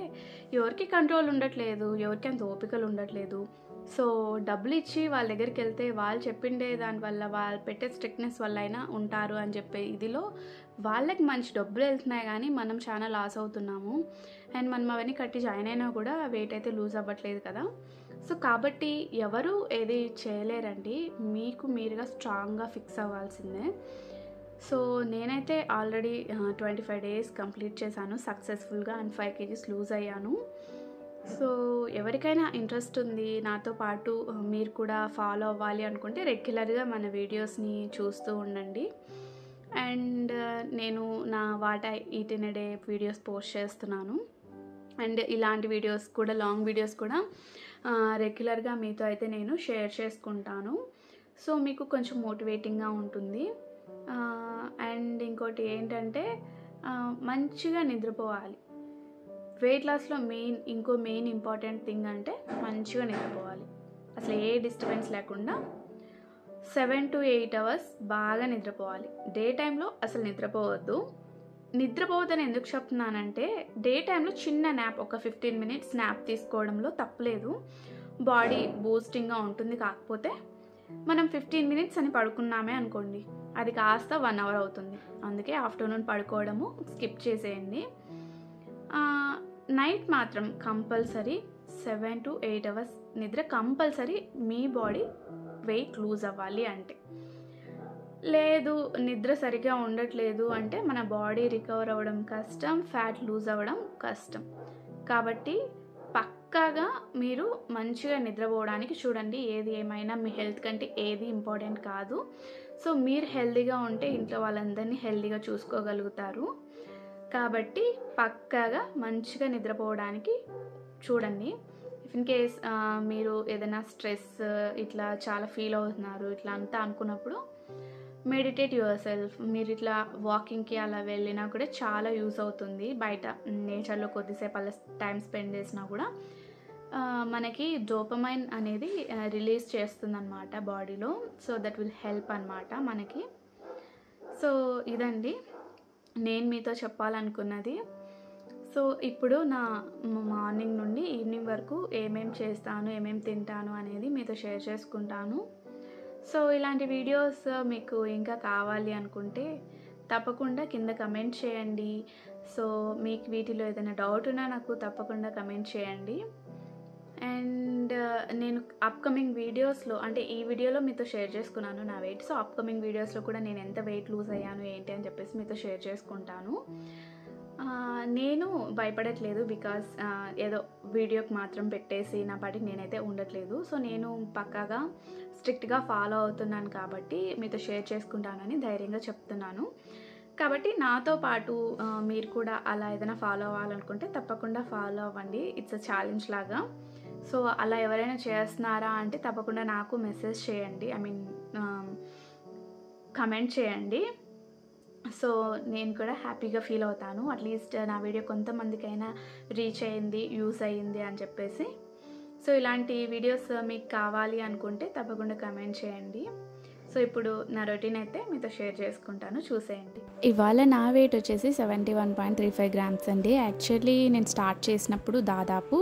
ఎవరికి కంట్రోల్ ఉండట్లేదు, ఎవరికి అంత ఓపికలు ఉండట్లేదు. సో, డబ్బులు ఇచ్చి వాళ్ళ దగ్గరికి వెళ్తే వాళ్ళు చెప్పిండే దానివల్ల, వాళ్ళు పెట్టే స్ట్రిక్ట్నెస్ వల్ల అయినా ఉంటారు అని చెప్పే ఇదిలో వాళ్ళకి మంచి డబ్బులు వెళ్తున్నాయి, కానీ మనం చాలా లాస్ అవుతున్నాము. అండ్ మనం అవన్నీ కట్టి జాయిన్ అయినా కూడా వెయిట్ అయితే లూజ్ అవ్వట్లేదు కదా. సో, కాబట్టి ఎవరు ఏది చేయలేరండి. మీకు మీరుగా స్ట్రాంగ్గా ఫిక్స్ అవ్వాల్సిందే. సో, నేనైతే ఆల్రెడీ 25 డేస్ కంప్లీట్ చేశాను సక్సెస్ఫుల్గా. అండ్ 5 kgs లూజ్ అయ్యాను. సో, ఎవరికైనా ఇంట్రెస్ట్ ఉంది నాతో పాటు మీరు కూడా ఫాలో అవ్వాలి అనుకుంటే రెగ్యులర్గా మన వీడియోస్ని చూస్తూ ఉండండి. అండ్ నేను నా what I eat in a day videos post చేస్తున్నాను. అండ్ ఇలాంటి వీడియోస్ కూడా, లాంగ్ వీడియోస్ కూడా రెగ్యులర్గా మీతో అయితే నేను షేర్ చేసుకుంటాను. సో, మీకు కొంచెం మోటివేటింగ్గా ఉంటుంది. అండ్ ఇంకోటి ఏంటంటే మంచిగా నిద్రపోవాలి. వెయిట్ లాస్లో ఇంకో మెయిన్ ఇంపార్టెంట్ థింగ్ అంటే మంచిగా నిద్రపోవాలి. అసలు ఏ డిస్టర్బెన్స్ లేకుండా 7 to 8 అవర్స్ బాగా నిద్రపోవాలి. డే టైంలో అసలు నిద్రపోవద్దు. నిద్రపోవద్దని ఎందుకు చెప్తున్నానంటే డే టైంలో చిన్న న్యాప్, ఒక 15 మినిట్స్ న్యాప్ తీసుకోవడంలో తప్పులేదు. బాడీ బూస్టింగ్గా ఉంటుంది. కాకపోతే మనం 15 మినిట్స్ అని పడుకున్నామే అనుకోండి, అది కాస్త 1 అవర్ అవుతుంది. అందుకే ఆఫ్టర్నూన్ పడుకోవడము స్కిప్ చేసేయండి. నైట్ మాత్రం కంపల్సరీ 7 to 8 అవర్స్ నిద్ర కంపల్సరీ. మీ బాడీ వెయిట్ లూజ్ అవ్వాలి అంటే. లేదు నిద్ర సరిగ్గా ఉండట్లేదు అంటే మన బాడీ రికవర్ అవ్వడం కష్టం, ఫ్యాట్ లూజ్ అవ్వడం కష్టం. కాబట్టి పక్కాగా మీరు మంచిగా నిద్రపోవడానికి చూడండి. ఏది ఏమైనా మీ హెల్త్ కంటే ఏది ఇంపార్టెంట్ కాదు. సో, మీరు హెల్తీగా ఉంటే ఇంట్లో వాళ్ళందరినీ హెల్తీగా చూసుకోగలుగుతారు. కాబట్టి పక్కాగా మంచిగా నిద్రపోవడానికి చూడండి. ఇఫ్ ఇన్ కేస్ మీరు ఏదైనా స్ట్రెస్ ఇట్లా చాలా ఫీల్ అవుతున్నారు ఇట్లా అంతా అనుకున్నప్పుడు మెడిటేట్ యువర్ సెల్ఫ్. మీరు ఇట్లా వాకింగ్కి అలా వెళ్ళినా కూడా చాలా యూస్ అవుతుంది. బయట నేచర్లో కొద్దిసేపు అలా టైం స్పెండ్ చేసినా కూడా మనకి డోపమైన్ అనేది రిలీజ్ చేస్తుందన్నమాట బాడీలో. సో, దట్ విల్ హెల్ప్ అనమాట మనకి. సో, ఇదండి నేను మీతో చెప్పాలనుకున్నది. సో, ఇప్పుడు నా మార్నింగ్ నుండి ఈవినింగ్ వరకు ఏమేమి చేస్తాను, ఏమేమి తింటాను అనేది మీతో షేర్ చేసుకుంటాను. సో, ఇలాంటి వీడియోస్ మీకు ఇంకా కావాలి అనుకుంటే తప్పకుండా కింద కమెంట్ చేయండి. సో, మీకు వీటిలో ఏదైనా డౌట్ ఉన్నా నాకు తప్పకుండా కమెంట్ చేయండి. అండ్ నేను అప్కమింగ్ వీడియోస్లో, అంటే ఈ వీడియోలో మీతో షేర్ చేసుకున్నాను నా వెయిట్. సో, అప్కమింగ్ వీడియోస్లో కూడా నేను ఎంత వెయిట్ లూజ్ అయ్యాను ఏంటి అని చెప్పేసి మీతో షేర్ చేసుకుంటాను. నేను భయపడట్లేదు. బికాస్ ఏదో వీడియోకి మాత్రం పెట్టేసి నా పాటికి నేనైతే ఉండట్లేదు. సో, నేను పక్కాగా స్ట్రిక్ట్గా ఫాలో అవుతున్నాను కాబట్టి మీతో షేర్ చేసుకుంటానని ధైర్యంగా చెప్తున్నాను. కాబట్టి నాతో పాటు మీరు కూడా అలా ఏదైనా ఫాలో అవ్వాలనుకుంటే తప్పకుండా ఫాలో అవ్వండి. ఇట్స్ అ ఛాలెంజ్ లాగా. సో అలా ఎవరైనా చేస్తున్నారా అంటే తప్పకుండా నాకు మెసేజ్ చేయండి, కమెంట్ చేయండి. సో నేను కూడా హ్యాపీగా ఫీల్ అవుతాను, అట్లీస్ట్ నా వీడియో కొంతమందికైనా రీచ్ అయ్యింది, యూస్ అయ్యింది అని చెప్పేసి. సో ఇలాంటి వీడియోస్ మీకు కావాలి అనుకుంటే తప్పకుండా కమెంట్ చేయండి. సో ఇప్పుడు నా రొటీన్ అయితే మీతో షేర్ చేసుకుంటాను, చూసేయండి. ఇవాళ నా వెయిట్ వచ్చేసి 71.35 గ్రామ్స్ అండి. యాక్చువల్లీ నేను స్టార్ట్ చేసినప్పుడు దాదాపు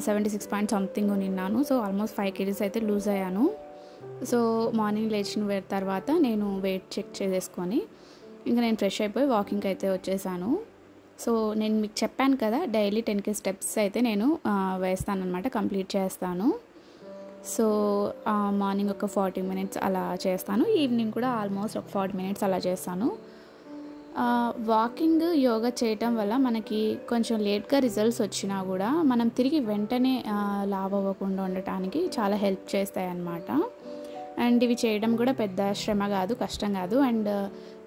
76 పాయింట్ సంథింగ్ నిన్నాను. సో ఆల్మోస్ట్ 5 kgs అయితే లూజ్ అయ్యాను. సో మార్నింగ్ లేచిన తర్వాత నేను వెయిట్ చెక్ చేసేసుకొని ఇంకా నేను ఫ్రెష్ అయిపోయి వాకింగ్కి అయితే వచ్చేసాను. సో నేను మీకు చెప్పాను కదా, డైలీ 10K స్టెప్స్ అయితే నేను వేస్తానన్నమాట, కంప్లీట్ చేస్తాను. సో మార్నింగ్ ఒక 40 minutes అలా చేస్తాను, ఈవినింగ్ కూడా ఆల్మోస్ట్ ఒక 40 minutes అలా చేస్తాను. వాకింగ్ యోగా చేయటం వల్ల మనకి కొంచెం లేట్గా రిజల్ట్స్ వచ్చినా కూడా మనం తిరిగి వెంటనే లావ్ అవ్వకుండా ఉండటానికి చాలా హెల్ప్ చేస్తాయి అన్నమాట. అండ్ ఇవి చేయడం కూడా పెద్ద శ్రమ కాదు, కష్టం కాదు, అండ్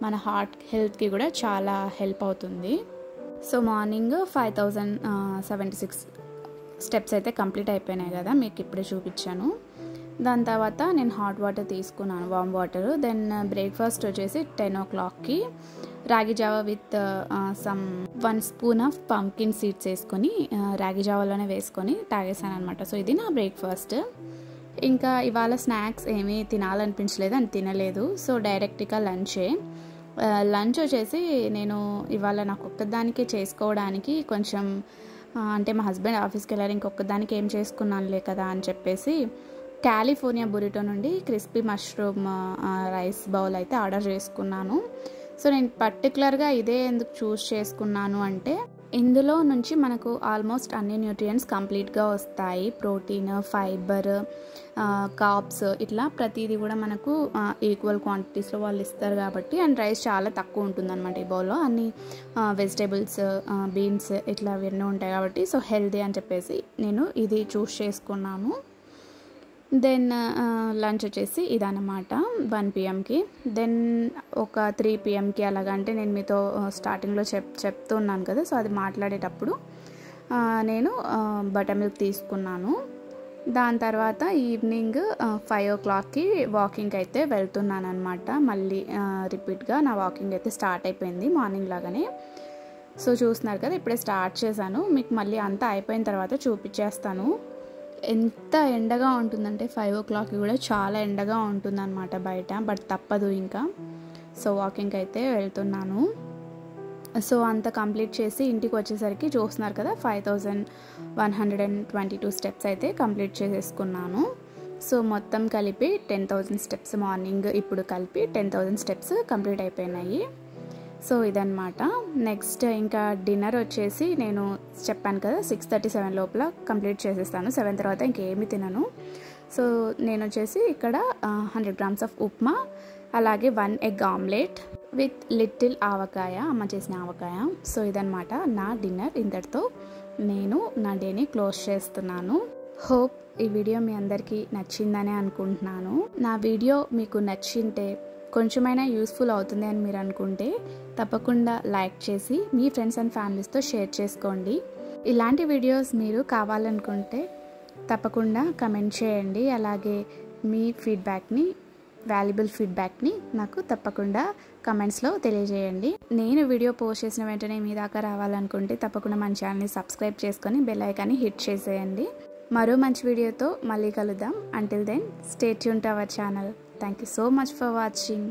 మన హార్ట్ హెల్త్కి కూడా చాలా హెల్ప్ అవుతుంది. సో మార్నింగ్ 5076 స్టెప్స్ అయితే కంప్లీట్ అయిపోయినాయి కదా, మీకు ఇప్పుడే చూపించాను. దాని తర్వాత నేను హాట్ వాటర్ తీసుకున్నాను, వామ్ వాటర్. దెన్ బ్రేక్ఫాస్ట్ వచ్చేసి 10 o'clockకి రాగి Java with 1 spoon of pumpkin seeds వేసుకొని రాగి జావాలోనే వేసుకొని తాగేసాను అనమాట. సో ఇది నా బ్రేక్ఫాస్ట్. ఇంకా ఇవాళ స్నాక్స్ ఏమీ తినాలనిపించలేదు అని తినలేదు. సో డైరెక్ట్గా లంచ్ వచ్చేసి నేను ఇవాళ నాకు ఒక్కదానికే చేసుకోవడానికి కొంచెం అంటే మా హస్బెండ్ ఆఫీస్కి వెళ్ళారు, ఇంకొకదానికి ఏం చేసుకున్నానులే కదా అని చెప్పేసి కాలిఫోర్నియా బురిటో నుండి క్రిస్పీ మష్రూమ్ రైస్ బౌల్ అయితే ఆర్డర్ చేసుకున్నాను. సో నేను పర్టికులర్గా ఇదే ఎందుకు చూస్ చేసుకున్నాను అంటే ఇందులో నుంచి మనకు ఆల్మోస్ట్ అన్ని న్యూట్రియంట్స్ కంప్లీట్గా వస్తాయి. ప్రోటీన్, ఫైబర్, కార్బ్స్, ఇట్లా ప్రతిదీ కూడా మనకు ఈక్వల్ క్వాంటిటీస్లో వాళ్ళు ఇస్తారు కాబట్టి. అండ్ రైస్ చాలా తక్కువ ఉంటుందన్నమాట ఈ బౌల్లో, అన్ని వెజిటేబుల్స్, బీన్స్ ఇట్లా అవన్నీ ఉంటాయి కాబట్టి. సో హెల్దీ అని చెప్పేసి నేను ఇది చూస్ చేసుకున్నాను. దెన్ లంచ్ వచ్చేసి ఇదన్నమాట 1 PMకి. దెన్ ఒక 3 PMకి అలాగంటే నేను మీతో స్టార్టింగ్లో చెప్తున్నాను కదా, సో అది మాట్లాడేటప్పుడు నేను బటర్ మిల్క్ తీసుకున్నాను. దాని తర్వాత ఈవినింగ్ 5 o'clockకి వాకింగ్కి అయితే వెళ్తున్నాను అనమాట. మళ్ళీ రిపీట్గా నా వాకింగ్ అయితే స్టార్ట్ అయిపోయింది మార్నింగ్ లాగానే. సో చూస్తున్నారు కదా, ఇప్పుడే స్టార్ట్ చేశాను, మీకు మళ్ళీ అంతా అయిపోయిన తర్వాత చూపించేస్తాను. ఎంత ఎండగా ఉంటుందంటే 5 o'clockకి కూడా చాలా ఎండగా ఉంటుందన్నమాట బయట, బట్ తప్పదు ఇంకా. సో వాకింగ్కి అయితే వెళ్తున్నాను. సో అంతా కంప్లీట్ చేసి ఇంటికి వచ్చేసరికి చూస్తున్నారు కదా 5122 స్టెప్స్ అయితే కంప్లీట్ చేసేసుకున్నాను. సో మొత్తం కలిపి 10,000 స్టెప్స్ మార్నింగ్ ఇప్పుడు కలిపి 10,000 స్టెప్స్ కంప్లీట్ అయిపోయినాయి. సో ఇదన్నమాట. నెక్స్ట్ ఇంకా డిన్నర్ వచ్చేసి నేను చెప్పాను కదా 6:37 లోపల కంప్లీట్ చేసేస్తాను. 7 తర్వాత ఇంకేమీ తినను. సో నేను వచ్చేసి ఇక్కడ 100 grams ఆఫ్ ఉప్మా, అలాగే 1 egg ఆమ్లెట్ విత్ లిటిల్ ఆవకాయ, అమ్మ చేసిన ఆవకాయ. సో ఇదన్నమాట నా డిన్నర్. ఇంతటితో నేను నా డేని క్లోజ్ చేస్తున్నాను. హోప్ ఈ వీడియో మీ అందరికీ నచ్చిందని అనుకుంటున్నాను. నా వీడియో మీకు నచ్చింటే, కొంచెమైనా యూస్ఫుల్ అవుతుంది అని మీరు అనుకుంటే తప్పకుండా లైక్ చేసి మీ ఫ్రెండ్స్ అండ్ ఫ్యామిలీస్తో షేర్ చేసుకోండి. ఇలాంటి వీడియోస్ మీరు కావాలనుకుంటే తప్పకుండా కమెంట్ చేయండి. అలాగే మీ వాల్యుబుల్ ఫీడ్బ్యాక్ని నాకు తప్పకుండా కమెంట్స్లో తెలియజేయండి. నేను వీడియో పోస్ట్ చేసిన వెంటనే మీ దాకా రావాలనుకుంటే తప్పకుండా మన ఛానల్ని సబ్స్క్రైబ్ చేసుకొని బెల్ ఐకాన్ని హిట్ చేసేయండి. మరో మంచి వీడియోతో మళ్ళీ కలుద్దాం. Until then stay tuned to our channel. Thank you so much for watching.